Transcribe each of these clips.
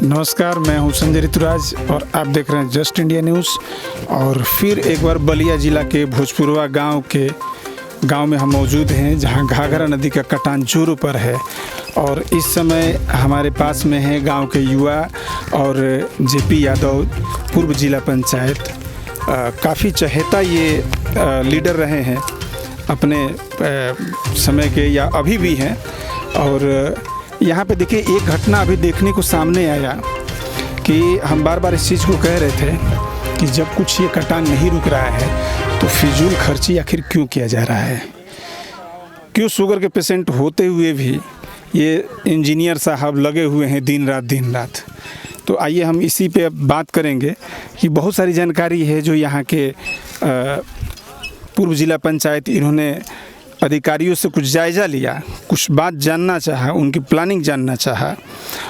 नमस्कार, मैं हूं संजय ऋतुराज और आप देख रहे हैं जस्ट इंडिया न्यूज़। और फिर एक बार बलिया ज़िला के भोजपुरवा गांव में हम मौजूद हैं, जहां घाघरा नदी का कटान जोरों पर है। और इस समय हमारे पास में है गांव के युवा और जेपी यादव, पूर्व जिला पंचायत, काफ़ी चहेता ये लीडर रहे हैं अपने समय के, या अभी भी हैं। और यहाँ पे देखिए, एक घटना अभी देखने को सामने आया कि हम बार बार इस चीज़ को कह रहे थे कि जब कुछ ये कटान नहीं रुक रहा है तो फिजूल खर्ची आखिर क्यों किया जा रहा है। क्यों शुगर के पेशेंट होते हुए भी ये इंजीनियर साहब लगे हुए हैं दिन रात। तो आइए हम इसी पे बात करेंगे कि बहुत सारी जानकारी है जो यहाँ के पूर्व जिला पंचायत, इन्होंने अधिकारियों से कुछ जायज़ा लिया, कुछ बात जानना चाहा, उनकी प्लानिंग जानना चाहा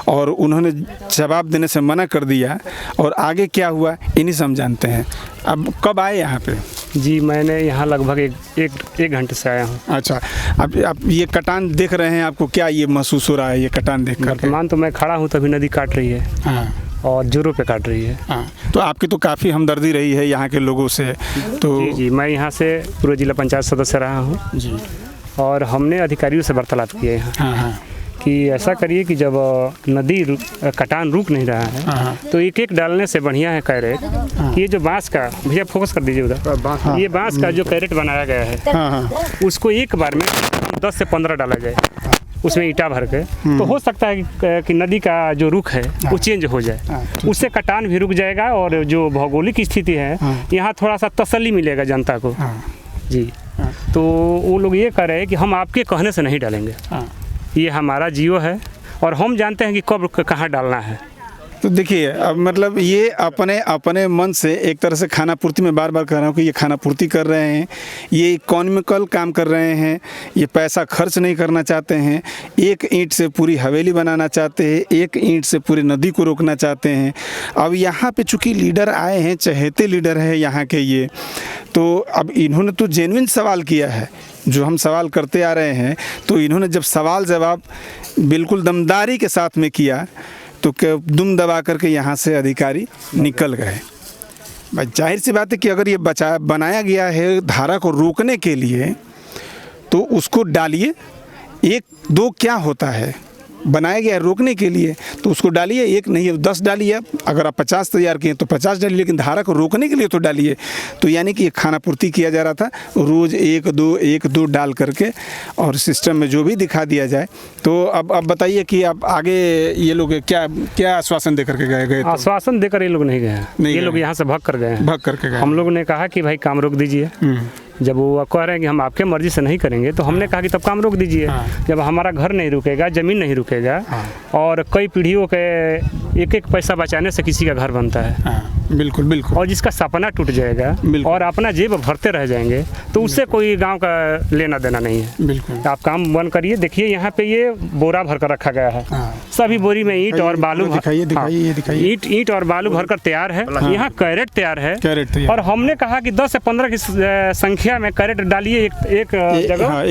और उन्होंने जवाब देने से मना कर दिया। और आगे क्या हुआ इन्हीं से हम जानते हैं। अब कब आए यहाँ पे? जी, मैंने यहाँ लगभग एक घंटे से आया हूँ। अच्छा, आप ये कटान देख रहे हैं, आपको क्या ये महसूस हो रहा है ये कटान देख कर? वर्तमान तो मैं खड़ा हूँ, तभी नदी काट रही है। हाँ, और जोरों पे काट रही है। हाँ, तो आपकी तो काफ़ी हमदर्दी रही है यहाँ के लोगों से। तो जी, मैं यहाँ से पूर्व जिला पंचायत सदस्य रहा हूँ जी, और हमने अधिकारियों से वार्तालाप किया यहाँ। हाँ, कि ऐसा करिए कि जब नदी कटान रुक नहीं रहा है तो एक डालने से बढ़िया है कैरेट। ये जो बांस का, भैया फोकस कर दीजिए उधर, ये बांस का जो कैरेट बनाया गया है उसको एक बार में 10 से 15 डाला जाए, उसमें ईंटा भर के, तो हो सकता है कि नदी का जो रुख है वो चेंज हो जाए। उससे कटान भी रुक जाएगा और जो भौगोलिक स्थिति है यहाँ थोड़ा सा तसल्ली मिलेगा जनता को। जी, तो वो लोग ये कह रहे हैं कि हम आपके कहने से नहीं डालेंगे, ये हमारा जियो है और हम जानते हैं कि कब कहाँ डालना है। तो देखिए, अब मतलब ये अपने मन से एक तरह से खाना पूर्ति, में बार बार कह रहा हूँ कि ये खाना पूर्ति कर रहे हैं, ये इकोनॉमिकल काम कर रहे हैं, ये पैसा खर्च नहीं करना चाहते हैं। एक ईंट से पूरी हवेली बनाना चाहते हैं, एक ईंट से पूरी नदी को रोकना चाहते हैं। अब यहाँ पे चूँकि लीडर आए हैं, चहेते लीडर हैं यहाँ के ये, तो अब इन्होंने तो जेन्युइन सवाल किया है जो हम सवाल करते आ रहे हैं। तो इन्होंने जब सवाल जवाब बिल्कुल दमदारी के साथ में किया तो दुम दबा करके यहाँ से अधिकारी निकल गए। भाई जाहिर सी बात है कि अगर ये बनाया गया है धारा को रोकने के लिए तो उसको डालिए। 1-2 क्या होता है, बनाया गया है रोकने के लिए तो उसको डालिए, 1 नहीं है 10 डालिए। अगर आप 50 तैयार किए तो 50 डालिए, लेकिन धारा को रोकने के लिए तो डालिए। तो यानी कि ये खाना पूर्ति किया जा रहा था, रोज़ 1-2 डाल करके और सिस्टम में जो भी दिखा दिया जाए। तो अब बताइए कि अब आगे ये लोग क्या आश्वासन दे करके गए? आश्वासन देकर ये लोग नहीं गए, ये लोग यहाँ से भाग करके गए। हम लोग ने कहा कि भाई काम रोक दीजिए। जब वो कह रहे हैं कि हम आपके मर्जी से नहीं करेंगे तो हमने कहा कि तब काम रोक दीजिए। जब हमारा घर नहीं रुकेगा, ज़मीन नहीं रुकेगा और कई पीढ़ियों के एक पैसा बचाने से किसी का घर बनता है। बिल्कुल। और जिसका सपना टूट जाएगा और अपना जेब भरते रह जाएंगे तो उससे कोई गांव का लेना देना नहीं है। बिल्कुल, आप काम बंद करिए। देखिए यहाँ पे ये बोरा भर कर रखा गया है, सभी बोरी में ईंट और बालू, दिखाइए ईंट और बालू भरकर तैयार है। यहाँ कैरेट तैयार है और हमने कहा कि 10 से 15 की संख्या में कैरेट डालिए एक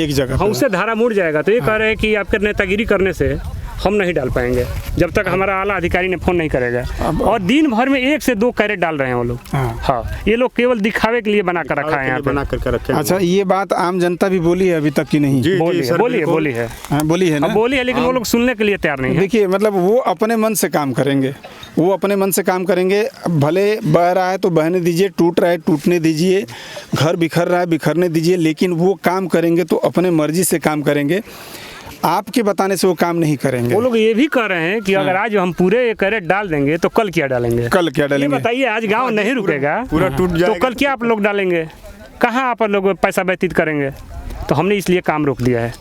जगह, उससे धारा मुड़ जाएगा। तो ये कह रहे हैं कि आपके नेतागिरी करने से हम नहीं डाल पाएंगे जब तक हमारा आला अधिकारी ने फ़ोन नहीं करेगा। और दिन भर में 1 से 2 कैरेट डाल रहे हैं वो लोग। हाँ, ये लोग केवल दिखावे के लिए बना कर रखा है यहाँ पे। अच्छा, ये बात आम जनता भी बोली है अभी तक की नहीं? बोली है, लेकिन वो लोग सुनने के लिए तैयार नहीं है। देखिए, मतलब वो अपने मन से काम करेंगे, भले बह रहा है तो बहने दीजिए, टूट रहा है टूटने दीजिए, घर बिखर रहा है बिखरने दीजिए, लेकिन वो काम करेंगे तो अपने मर्जी से काम करेंगे। आपके बताने से वो काम नहीं करेंगे। वो लोग ये भी कह रहे हैं कि अगर आज हम पूरे कैरेट डाल देंगे तो कल क्या डालेंगे? ये बताइए, आज गांव नहीं रुकेगा, पूरा टूट जाएगा, तो कल क्या आप लोग डालेंगे? कहाँ आप लोग पैसा व्यतीत करेंगे? तो हमने इसलिए काम रोक दिया है।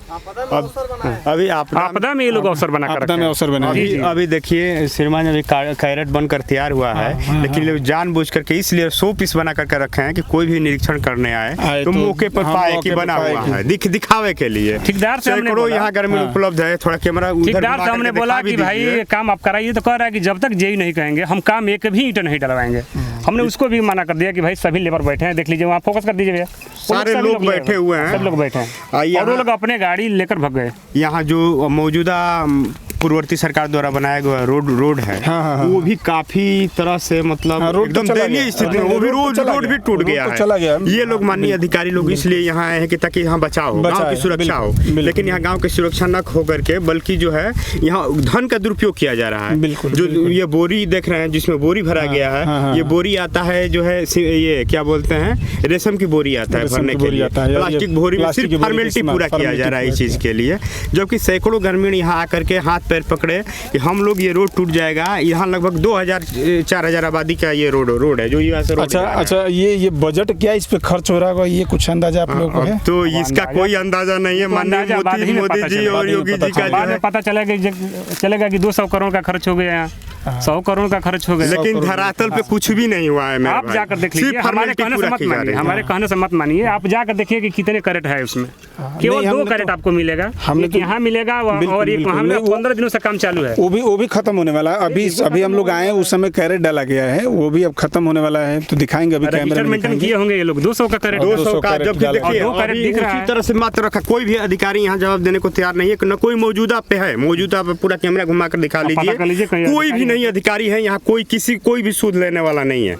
अभी आपदा में ये लोग अवसर बना कर अभी देखिए, श्रीमान अभी कैरेट बनकर तैयार हुआ है, लेकिन लोग जानबूझ करके इसलिए 100 पीस बना करके रखे हैं कि कोई भी निरीक्षण करने आए तो मौके पर पाए कि बना हुआ है, दिखावे के लिए। ठेकेदार से हमने बोला, यहाँ ग्रामीण उपलब्ध है, थोड़ा कैमरा ठेकेदार से हमने बोला कि भाई काम आप कराइए, तो कह रहा है कि जब तक जेई नहीं कहेंगे हम काम एक भी ईंट नहीं डलवाएंगे। हमने उसको भी मना कर दिया कि भाई सभी लेबर बैठे हैं, देख लीजिए, वहाँ फोकस कर दीजिए भैया, सारे लोग बैठे हुए हैं, सब लोग बैठे हैं और वो लोग अपने गाड़ी लेकर भाग गए। यहाँ जो मौजूदा पूर्ववर्ती सरकार द्वारा बनाया गया रोड है, वो भी काफी तरह से मतलब एकदम दयनीय स्थिति में, वो भी रोड भी टूट गया है। ये लोग माननीय अधिकारी लोग इसलिए यहाँ आए हैं कि ताकि यहाँ बचाव हो, गाँव की सुरक्षा हो, लेकिन यहाँ गाँव की सुरक्षा न हो करके बल्कि जो है यहाँ धन का दुरुपयोग किया जा रहा है। जो ये बोरी देख रहे हैं जिसमें बोरी भरा गया है, ये बोरी आता है जो है ये क्या बोलते हैं, रेशम की बोरी आता है भरने के लिए, प्लास्टिक बोरी में सिर्फ फॉर्मेलिटी पूरा किया जा रहा है इस चीज़ के लिए। जबकि सैकड़ों ग्रामीण यहाँ आकर के हाथ पैर पकड़े कि हम लोग ये रोड टूट जाएगा। यहाँ लगभग 2000-4000 आबादी का ये रोड है जो यहाँ से अच्छा ये बजट क्या इस पे खर्च हो रहा होगा, ये कुछ अंदाजा आप लोगों को है? तो इसका कोई अंदाजा नहीं है। माननीय मोदी जी और योगी जी का बाद में पता चलेगा कि 200 करोड़ का खर्च हो गया, 100 करोड़ का खर्च हो गया, लेकिन धरातल पे कुछ भी नहीं हुआ है। आप जाकर देख लीजिए, हमारे कहने से मत मानिए, आप जाकर देखिए कि कितने कैरेट है उसमें। केवल 2 कैरेट आपको मिलेगा, एक यहाँ मिलेगा और एक वहाँ मिलेगा। 15 दिनों से काम चालू है, वो भी खत्म होने वाला है। अभी हम लोग आए उस समय कैरेट डाला गया है, वो भी अब खत्म होने वाला है, तो दिखाएंगे अभी कैमरे में। मेंटेन किए होंगे ये लोग 200 का कैरेट, 200 का। जब उसी तरह से मात्र रखा, कोई भी अधिकारी यहाँ जवाब देने को तैयार नहीं है, न कोई मौजूदा पे है। मौजूदा पे पूरा कैमरा घुमा कर दिखा लीजिए, कोई भी नहीं अधिकारी है यहाँ, कोई भी सूद लेने वाला नहीं है।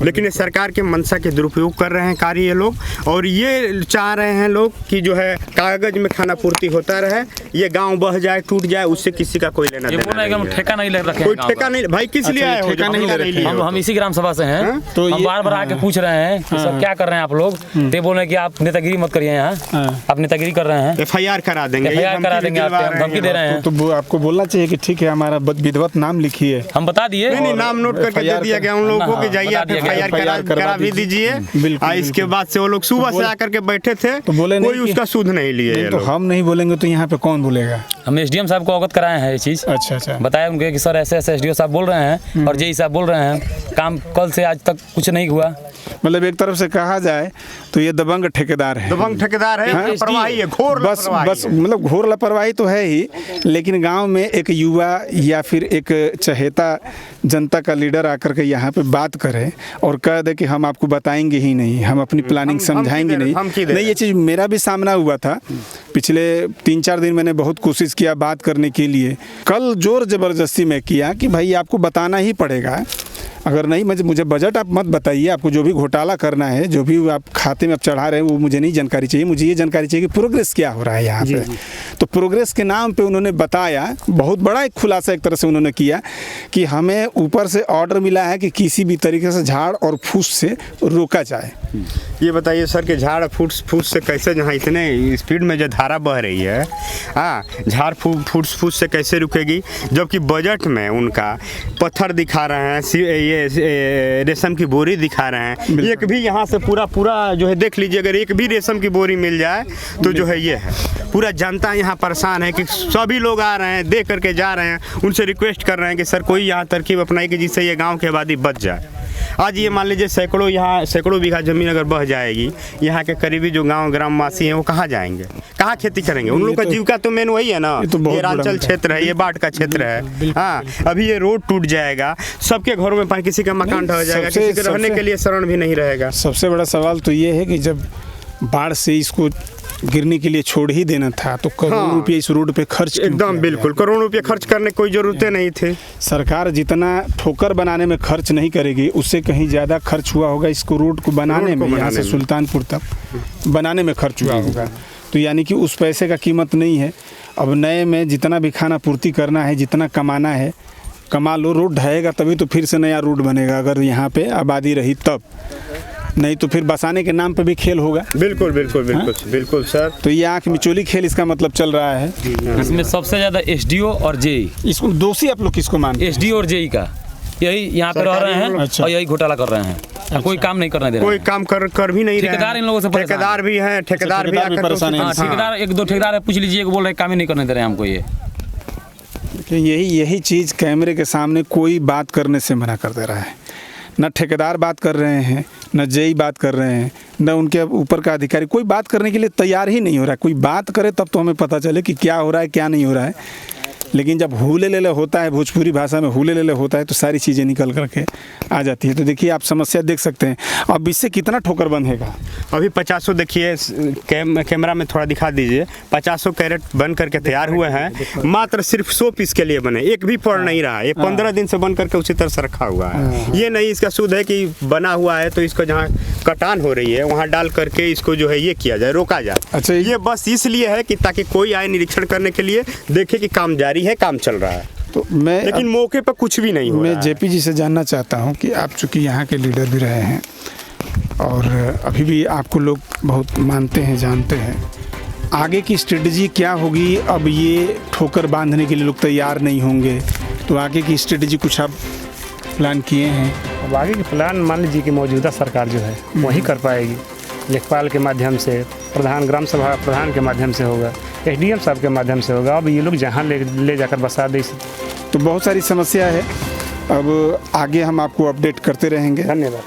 लेकिन ये सरकार के मंशा के दुरुपयोग कर रहे हैं कार्य ये लोग, और ये चाह रहे हैं लोग कि जो है कागज में खाना पूर्ति होता रहे, ये गांव बह जाए टूट जाए, उससे किसी का कोई लेना देना नहीं है। ठेका नहीं ले रखे, कोई ठेका नहीं भाई, किस लिए आए हो? हम इसी ग्राम सभा से हैं, तो हम बार बार आके पूछ रहे हैं कि सर क्या कर रहे हैं आप लोग, तो बोल रहे हैं कि आप नेतागिरी मत करिए, यहाँ आप नेतागिरी कर रहे हैं, FIR करा देंगे, FIR करा देंगे, आप धमकी दे रहे हैं। तो आपको बोलना चाहिए कि ठीक है हमारा विधिवत नाम लिखिए, हम बता दिए, नहीं नाम नोट करके दे दिया गया उन लोगों को कि जाइए आप FIR करा भी दीजिए। इसके बाद से वो लोग सुबह से आकर के बैठे थे, तो बोले कोई उसका सूद नहीं लिए। तो हम नहीं बोलेंगे तो यहाँ पे कौन बोलेगा? हम SDM साहब को अवगत कराए हैं ये चीज़। अच्छा बताया उनके कि सर ऐसे SDO साहब बोल रहे हैं और JE साहब बोल रहे हैं, काम कल से आज तक कुछ नहीं हुआ। मतलब एक तरफ से कहा जाए तो ये दबंग ठेकेदार है, लापरवाही है, घोर बस मतलब घोर लापरवाही तो है ही। लेकिन गांव में एक युवा या फिर एक चहेता जनता का लीडर आकर के यहाँ पे बात करे और कह दे कि हम आपको बताएंगे ही नहीं, हम अपनी प्लानिंग समझाएंगे नहीं। ये चीज़ मेरा भी सामना हुआ था। पिछले 3-4 दिन मैंने बहुत कोशिश किया बात करने के लिए। कल जोर ज़बरदस्ती में किया कि भाई आपको बताना ही पड़ेगा, अगर नहीं मुझे बजट आप मत बताइए, आपको जो भी घोटाला करना है, जो भी आप खाते में आप चढ़ा रहे हैं वो मुझे नहीं जानकारी चाहिए, मुझे ये जानकारी चाहिए कि प्रोग्रेस क्या हो रहा है यहाँ पे। तो प्रोग्रेस के नाम पे उन्होंने बताया, बहुत बड़ा एक खुलासा एक तरह से उन्होंने किया कि हमें ऊपर से ऑर्डर मिला है कि किसी भी तरीके से झाड़ और फूस से रोका जाए। ये बताइए सर कि झाड़ फूस से कैसे, जहाँ इतने स्पीड में जो धारा बह रही है, हाँ, झाड़ फूस से कैसे रुकेगी? जबकि बजट में उनका पत्थर दिखा रहे हैं, ये रेशम की बोरी दिखा रहे हैं। एक भी यहाँ से पूरा जो है देख लीजिए, अगर एक भी रेशम की बोरी मिल जाए तो जो है ये है, पूरा जनता यहाँ परेशान है कि सभी लोग आ रहे हैं, देख करके जा रहे हैं, उनसे रिक्वेस्ट कर रहे हैं कि सर कोई यहाँ तरकीब अपनाई कि जिससे ये गाँव की आबादी बच जाए। आज ये मान लीजिए सैकड़ों बीघा जमीन अगर बह जाएगी, यहाँ के करीबी जो ग्रामवासी हैं वो कहाँ जाएंगे, कहाँ खेती करेंगे? उन लोग का जीविका तो मेन वही है ना, ये रांचल क्षेत्र है, ये बाढ़ का क्षेत्र है। हाँ, अभी ये रोड टूट जाएगा, सबके घरों में किसी का मकान ढह जाएगा, किसी के रहने के लिए शरण भी नहीं रहेगा। सबसे बड़ा सवाल तो ये है कि जब बाढ़ से इसको गिरने के लिए छोड़ ही देना था तो करोड़ों रुपये इस रोड पे खर्च एकदम बिल्कुल करोड़ों रुपये खर्च करने की कोई ज़रूरतें नहीं थी। सरकार जितना ठोकर बनाने में खर्च नहीं करेगी, उससे कहीं ज़्यादा खर्च हुआ होगा इसको रोड को बनाने में, यहाँ से सुल्तानपुर तक बनाने में खर्च हुआ होगा। तो यानी कि उस पैसे का कीमत नहीं है। अब नए में जितना भी खाना पूर्ति करना है, जितना कमाना है कमा लो, रोड ढहेगा तभी तो फिर से नया रोड बनेगा, अगर यहाँ पे आबादी रही तब, नहीं तो फिर बसाने के नाम पे भी खेल होगा। बिल्कुल सर। तो ये आँख मिचोली खेल इसका मतलब चल रहा है। इसमें सबसे ज़्यादा SDO और JE, इसको दोषी आप लोग किसको मानते हैं? SDO और JE का यही यहाँ पे रह रहे हैं। अच्छा। और यही घोटाला कर रहे हैं। अच्छा। कोई काम नहीं करने दे रहे, कोई काम कर भी नहीं रहे। ठेकेदार इन लोगों से ठेकेदार भी हैं, ठेकेदार भी परेशान है। ठेकेदार 1-2 ठेकेदार पूछ लीजिए, बोल रहे काम ही नहीं करने दे रहे हैं हमको। ये यही चीज़ कैमरे के सामने कोई बात करने से मना कर दे रहा है। न ठेकेदार बात कर रहे हैं, न JE बात कर रहे हैं, न उनके ऊपर का अधिकारी, कोई बात करने के लिए तैयार ही नहीं हो रहा है। कोई बात करे तब तो हमें पता चले कि क्या हो रहा है क्या नहीं हो रहा है। लेकिन जब हुले लेले होता है, भोजपुरी भाषा में हुले लेले होता है, तो सारी चीज़ें निकल करके आ जाती है। तो देखिए आप समस्या देख सकते हैं। अब इससे कितना ठोकर बंधेगा? अभी 50 देखिए, कैमरा में थोड़ा दिखा दीजिए, 50 कैरेट बन करके तैयार हुए हैं, मात्र सिर्फ 100 पीस के लिए बने, एक भी पड़ नहीं रहा है। ये 15 दिन से बन करके उसी तरह से रखा हुआ है। ये नहीं इसका शुद्ध है कि बना हुआ है तो इसको जहाँ कटान हो रही है वहाँ डाल करके इसको जो है ये किया जाए, रोका जाए। अच्छा, ये बस इसलिए है कि ताकि कोई आए निरीक्षण करने के लिए, देखे कि काम जारी है, काम चल रहा है। तो मैं लेकिन मौके पर कुछ भी नहीं हो रहा है। मैं जेपी जी से जानना चाहता हूं कि आप चूँकि यहाँ के लीडर भी रहे हैं और अभी भी आपको लोग बहुत मानते हैं, जानते हैं, आगे की स्ट्रेटजी क्या होगी? अब ये ठोकर बांधने के लिए लोग तैयार नहीं होंगे, तो आगे की स्ट्रेटजी कुछ आप प्लान किए हैं? अब आगे के प्लान मान लीजिए कि मौजूदा सरकार जो है वही कर पाएगी, लेखपाल के माध्यम से, प्रधान ग्राम सभा प्रधान के माध्यम से होगा, एसडीएम साहब के माध्यम से होगा। अब ये लोग जहाँ ले जाकर बसा दे। तो बहुत सारी समस्या है, अब आगे हम आपको अपडेट करते रहेंगे। धन्यवाद।